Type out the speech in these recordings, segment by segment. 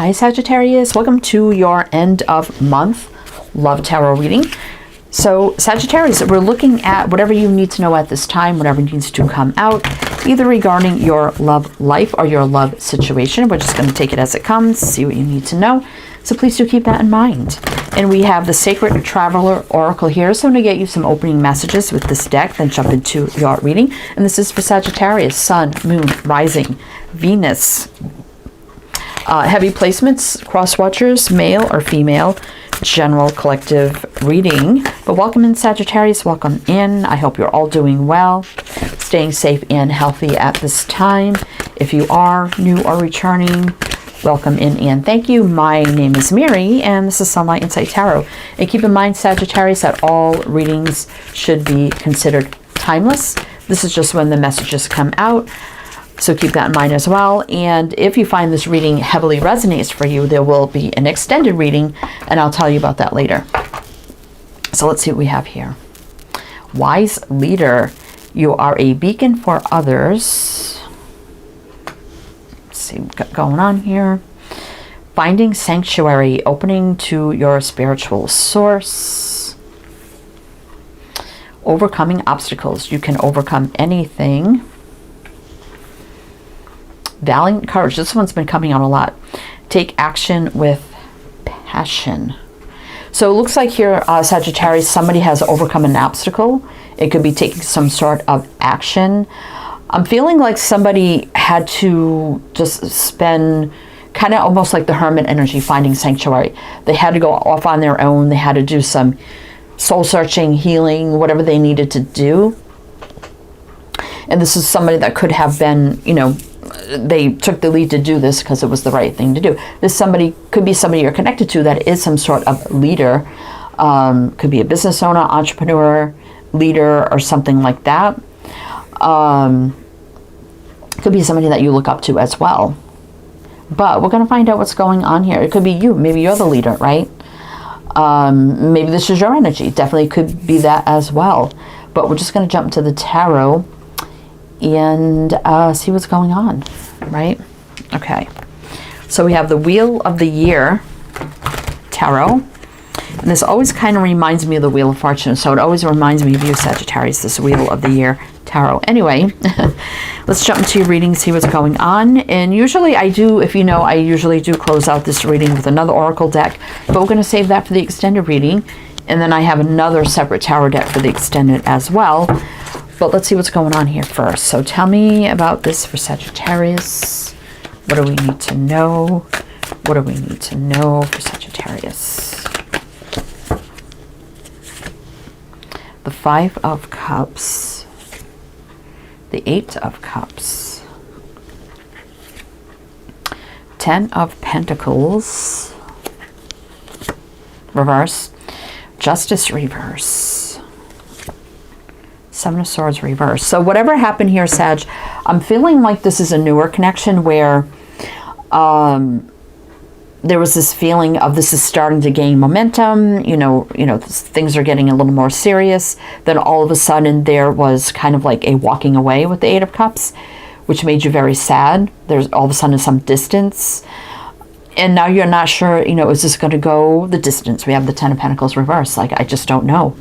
Hi Sagittarius, welcome to your end of month love tarot reading. So Sagittarius, we're looking at whatever you need to know at this time, whatever needs to come out, either regarding your love life or your love situation. We're just going to take it as it comes, see what you need to know. So please do keep that in mind. And we have the Sacred Traveler Oracle here. So I'm going to get you some opening messages with this deck, then jump into your reading. And this is for Sagittarius, Sun, Moon, Rising, Venus. Heavy placements, cross watchers, male or female, general collective reading. But welcome in Sagittarius, welcome in. I hope you're all doing well, staying safe and healthy at this time. If you are new or returning, welcome in and thank you. My name is Mary and this is Sunlight Insight Tarot. And keep in mind, Sagittarius, that all readings should be considered timeless. This is just when the messages come out. So keep that in mind as well. And if you find this reading heavily resonates for you, there will be an extended reading, and I'll tell you about that later. So let's see what we have here. Wise leader, you are a beacon for others. Let's see what we've got going on here. Finding sanctuary, opening to your spiritual source. Overcoming obstacles, you can overcome anything. Valiant courage, this one's been coming out a lot. Take action with passion. So it looks like here, Sagittarius, somebody has overcome an obstacle. It could be taking some sort of action. I'm feeling like somebody had to just spend kind of almost like the hermit energy, finding sanctuary. They had to go off on their own. They had to do some soul searching, healing, whatever they needed to do. And this is somebody that could have been, you know, they took the lead to do this because it was the right thing to do. This somebody could be somebody you're connected to that is some sort of leader. Could be a business owner, entrepreneur, leader, or something like that. Could be somebody that you look up to as well. But we're going to find out what's going on here. It could be you. Maybe you're the leader, right? Maybe this is your energy. Definitely could be that as well. But we're just going to jump to the tarot and see what's going on, right? Okay, so we have the Wheel of the Year tarot, and this always kind of reminds me of the Wheel of Fortune, so it always reminds me of you, Sagittarius, this Wheel of the Year tarot. Anyway, let's jump into your reading, see what's going on. And usually I do, if you know, I usually do close out this reading with another oracle deck, but we're going to save that for the extended reading, and then I have another separate tarot deck for the extended as well. But let's see what's going on here first. So tell me about this for Sagittarius. What do we need to know? What do we need to know for Sagittarius? The Five of Cups. The Eight of Cups. Ten of Pentacles. Reverse. Justice reverse. Seven of Swords reverse. So whatever happened here, Sag, I'm feeling like this is a newer connection where there was this feeling of this is starting to gain momentum. You know, things are getting a little more serious. Then all of a sudden there was kind of like a walking away with the Eight of Cups, which made you very sad. There's all of a sudden some distance. And now you're not sure, you know, is this going to go the distance? We have the Ten of Pentacles reverse. Like, I just don't know.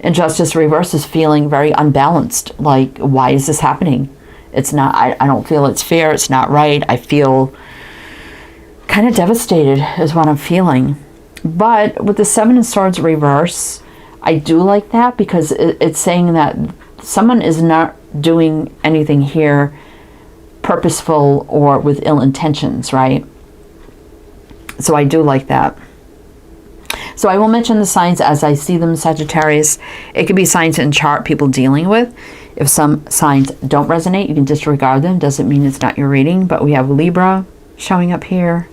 And Justice reverse is feeling very unbalanced. Like, why is this happening? It's not, I don't feel it's fair. It's not right. I feel kind of devastated is what I'm feeling. But with the Seven of Swords reverse, I do like that because it's saying that someone is not doing anything here purposeful or with ill intentions, right? So I do like that. So I will mention the signs as I see them, Sagittarius. It could be signs in chart people dealing with. If some signs don't resonate, you can disregard them. Doesn't mean it's not your reading. But we have Libra showing up here.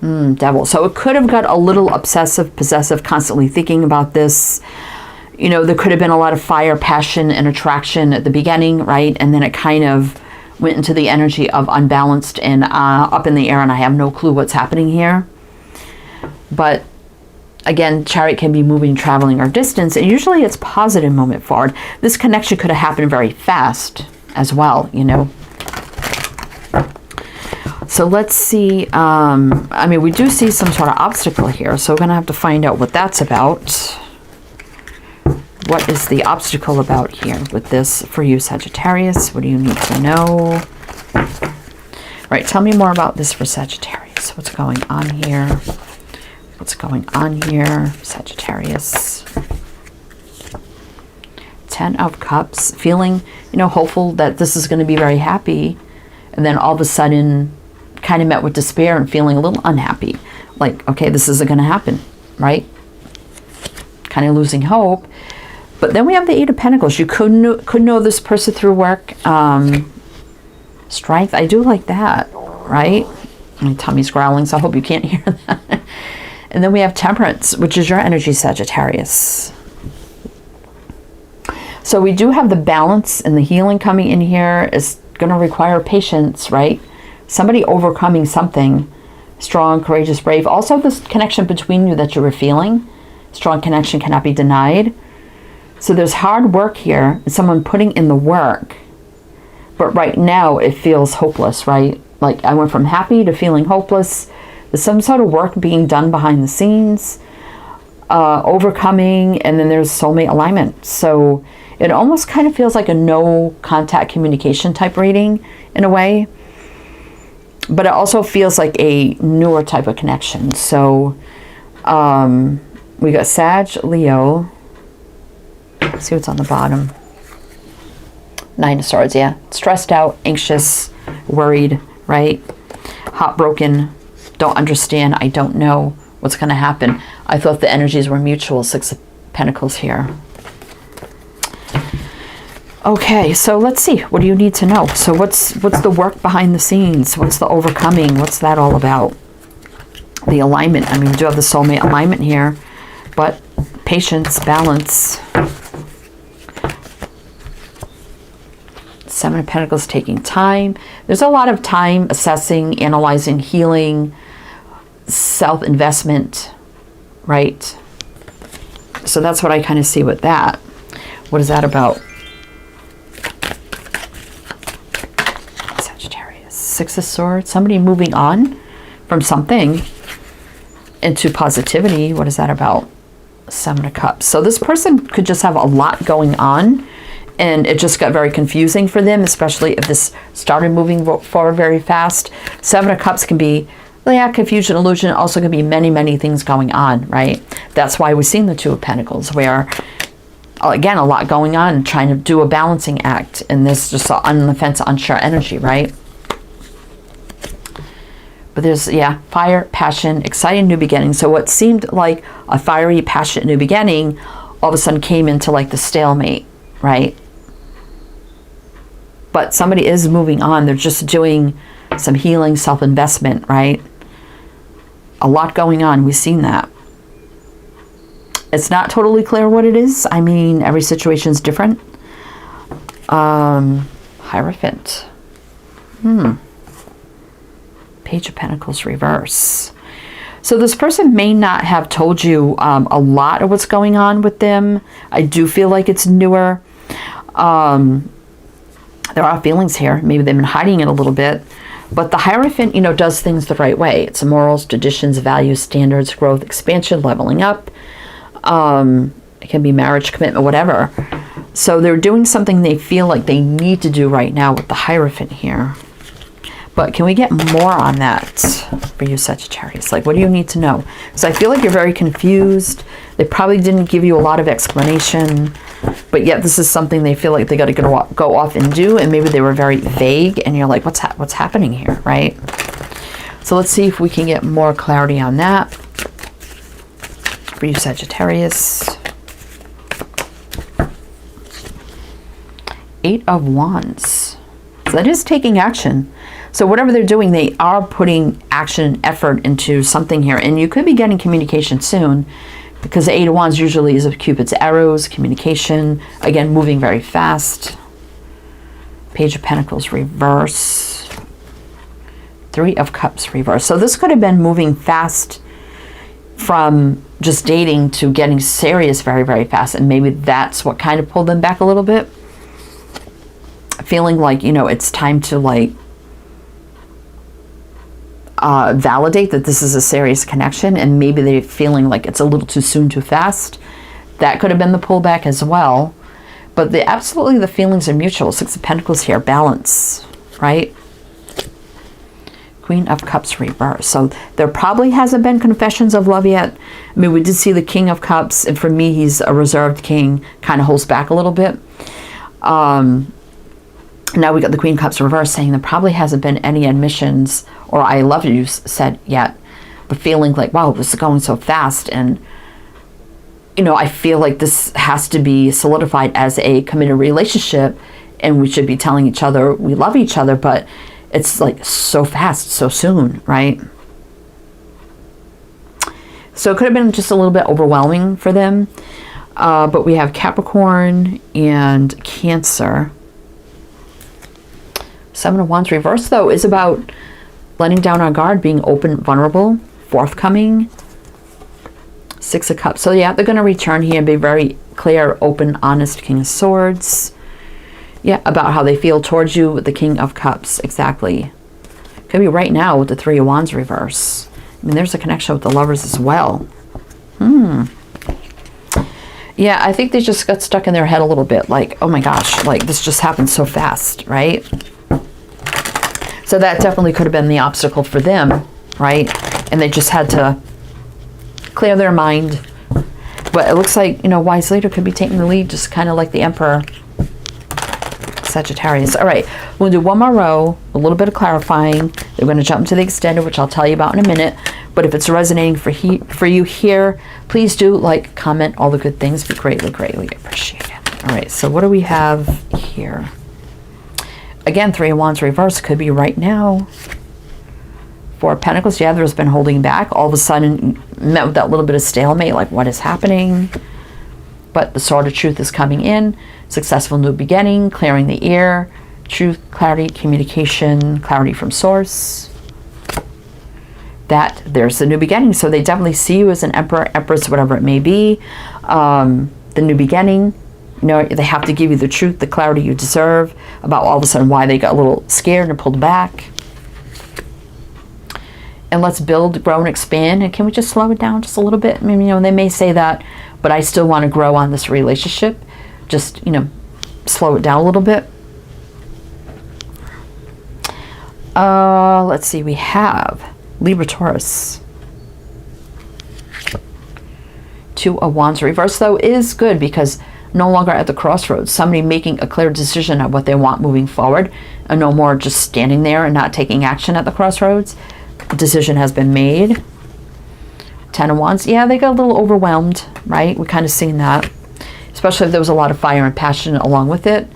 Devil. So it could have got a little obsessive, possessive, constantly thinking about this. You know, there could have been a lot of fire, passion, and attraction at the beginning, right? And then it kind of went into the energy of unbalanced and up in the air, and I have no clue what's happening here. But again, Chariot can be moving, traveling, or distance, and usually it's positive movement forward. This connection could have happened very fast as well, you know. So let's see. I mean, we do see some sort of obstacle here, so we're going to have to find out what that's about. What is the obstacle about here with this for you, Sagittarius? What do you need to know? Right, tell me more about this for Sagittarius. What's going on here? What's going on here, Sagittarius? 10 of Cups, feeling, you know, hopeful that this is going to be very happy, and then all of a sudden kind of met with despair and feeling a little unhappy. Like, okay, this isn't going to happen, right? Kind of losing hope. But then we have the Eight of Pentacles. You could know this person through work. Strength, I do like that, right? My tummy's growling, so I hope you can't hear that. And then we have Temperance, which is your energy, Sagittarius. So we do have the balance and the healing coming in here. Is going to require patience, right? Somebody overcoming something. Strong, courageous, brave. Also this connection between you that you were feeling. Strong connection cannot be denied. So there's hard work here. Someone putting in the work. But right now it feels hopeless, right? Like I went from happy to feeling hopeless. There's some sort of work being done behind the scenes. Overcoming, and then there's soulmate alignment. So it almost kind of feels like a no contact communication type reading in a way. But it also feels like a newer type of connection. So we got Sag, Leo. Let's see what's on the bottom. Nine of Swords, yeah. Stressed out, anxious, worried, right? Heartbroken, don't understand, I don't know what's going to happen. I thought the energies were mutual. Six of Pentacles here. Okay, so let's see. What do you need to know? So what's the work behind the scenes? What's the overcoming? What's that all about? The alignment. I mean, we do have the soulmate alignment here, but patience, balance. Seven of Pentacles, taking time. There's a lot of time assessing, analyzing, healing, self-investment, right? So that's what I kind of see with that. What is that about? Sagittarius. Six of Swords. Somebody moving on from something into positivity. What is that about? Seven of Cups. So this person could just have a lot going on, and it just got very confusing for them, especially if this started moving forward very fast. Seven of Cups can be, yeah, confusion, illusion. Also can be many, many things going on, right? That's why we've seen the Two of Pentacles, where, again, a lot going on, trying to do a balancing act. And this just on the fence, unsure energy, right? But there's, yeah, fire, passion, exciting new beginning. So what seemed like a fiery, passionate new beginning all of a sudden came into like the stalemate, right? But somebody is moving on. They're just doing some healing, self-investment, right? A lot going on. We've seen that. It's not totally clear what it is. I mean, every situation is different. Hierophant. Page of Pentacles reverse. So this person may not have told you a lot of what's going on with them. I do feel like it's newer. There are feelings here. Maybe they've been hiding it a little bit. But the Hierophant, you know, does things the right way. It's morals, traditions, values, standards, growth, expansion, leveling up. It can be marriage, commitment, whatever. So they're doing something they feel like they need to do right now with the Hierophant here. But can we get more on that for you, Sagittarius? Like, what do you need to know? Because I feel like you're very confused. They probably didn't give you a lot of explanation. But yet this is something they feel like they got to go off and do. And maybe they were very vague. And you're like, what's happening here, right? So let's see if we can get more clarity on that for you, Sagittarius. Eight of Wands. So that is taking action. So whatever they're doing, they are putting action and effort into something here. And you could be getting communication soon, because the Eight of Wands usually is of Cupid's arrows, communication, again, moving very fast. Page of Pentacles reverse. Three of Cups reverse. So this could have been moving fast from just dating to getting serious very, very fast. And maybe that's what kind of pulled them back a little bit. Feeling like, you know, it's time to like validate that this is a serious connection, and maybe they're feeling like it's a little too soon, too fast. That could have been the pullback as well. But absolutely the feelings are mutual. Six of Pentacles here, balance, right? Queen of Cups reverse. So there probably hasn't been confessions of love yet. I mean, we did see the King of Cups, and for me, he's a reserved king, kind of holds back a little bit. Now we got the Queen of Cups reverse, saying there probably hasn't been any admissions or I love you said yet, but feeling like, wow, this is going so fast. And, you know, I feel like this has to be solidified as a committed relationship, and we should be telling each other we love each other, but it's like so fast, so soon, right? So it could have been just a little bit overwhelming for them. But we have Capricorn and Cancer. Seven of Wands reverse, though, is about letting down our guard, being open, vulnerable, forthcoming. Six of Cups. So yeah, they're going to return here and be very clear, open, honest. King of Swords. Yeah, about how they feel towards you with the King of Cups. Exactly. Could be right now with the Three of Wands reverse. I mean, there's a connection with the Lovers as well. Yeah, I think they just got stuck in their head a little bit. Like, oh my gosh, like this just happened so fast, right? So that definitely could have been the obstacle for them, right? And they just had to clear their mind. But it looks like, you know, wise leader could be taking the lead, just kind of like the Emperor. Sagittarius. All right, we'll do one more row, a little bit of clarifying. They're going to jump into the extended, which I'll tell you about in a minute. But if it's resonating for you here, please do like, comment, all the good things. Be greatly, greatly appreciated. All right, so what do we have here? Again, Three of Wands reverse could be right now. Four of Pentacles. Yeah, there's been holding back. All of a sudden, met with that little bit of stalemate, like what is happening? But the Sword of Truth is coming in. Successful new beginning, clearing the air, truth, clarity, communication, clarity from source. That there's the new beginning. So they definitely see you as an Emperor, Empress, whatever it may be. The new beginning. You know, they have to give you the truth, the clarity you deserve about all of a sudden why they got a little scared and pulled back. And let's build, grow, and expand. And can we just slow it down just a little bit? I mean, you know, they may say that, but I still want to grow on this relationship. Just, you know, slow it down a little bit. Let's see, we have Libra, Taurus. Two of Wands reverse, though, is good because no longer at the crossroads. Somebody making a clear decision on what they want moving forward, and no more just standing there and not taking action at the crossroads. The decision has been made. Ten of Wands. Yeah, they got a little overwhelmed, right? We kind of seen that. Especially if there was a lot of fire and passion along with it.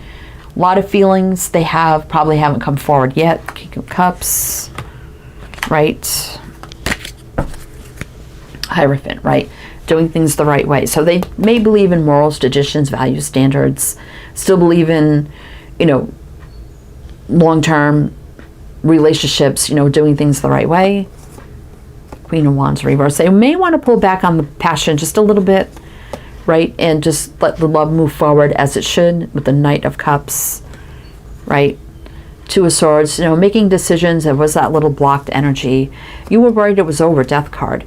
A lot of feelings they have, probably haven't come forward yet. King of Cups, right? Hierophant, right? Doing things the right way. So they may believe in morals, traditions, values, standards. Still believe in, you know, long-term relationships, you know, doing things the right way. Queen of Wands reverse. They may want to pull back on the passion just a little bit, right? And just let the love move forward as it should with the Knight of Cups, right? Two of Swords, you know, making decisions. There was that little blocked energy. You were worried it was over, Death card.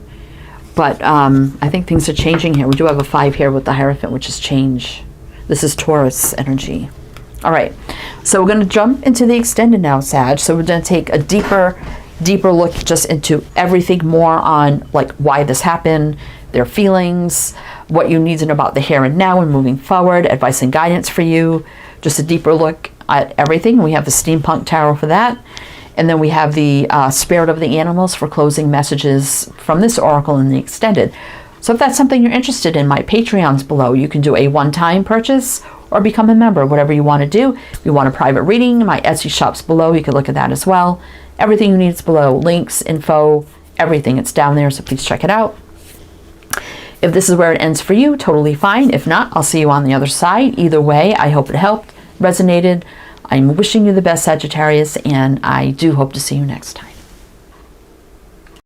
But I think things are changing here. We do have a 5 here with the Hierophant, which is change. This is Taurus energy. All right, so we're going to jump into the extended now, Sag. So we're going to take a deeper look just into everything more on like why this happened, their feelings, what you need to know about the here and now and moving forward, advice and guidance for you, just a deeper look at everything. We have the Steampunk Tarot for that. And then we have the Spirit of the Animals for closing messages from this oracle in the extended. So if that's something you're interested in, my Patreon's below. You can do a one-time purchase or become a member, whatever you want to do. If you want a private reading, my Etsy shop's below. You can look at that as well. Everything you need is below. Links, info, everything. It's down there, so please check it out. If this is where it ends for you, totally fine. If not, I'll see you on the other side. Either way, I hope it helped, resonated. I'm wishing you the best, Sagittarius, and I do hope to see you next time.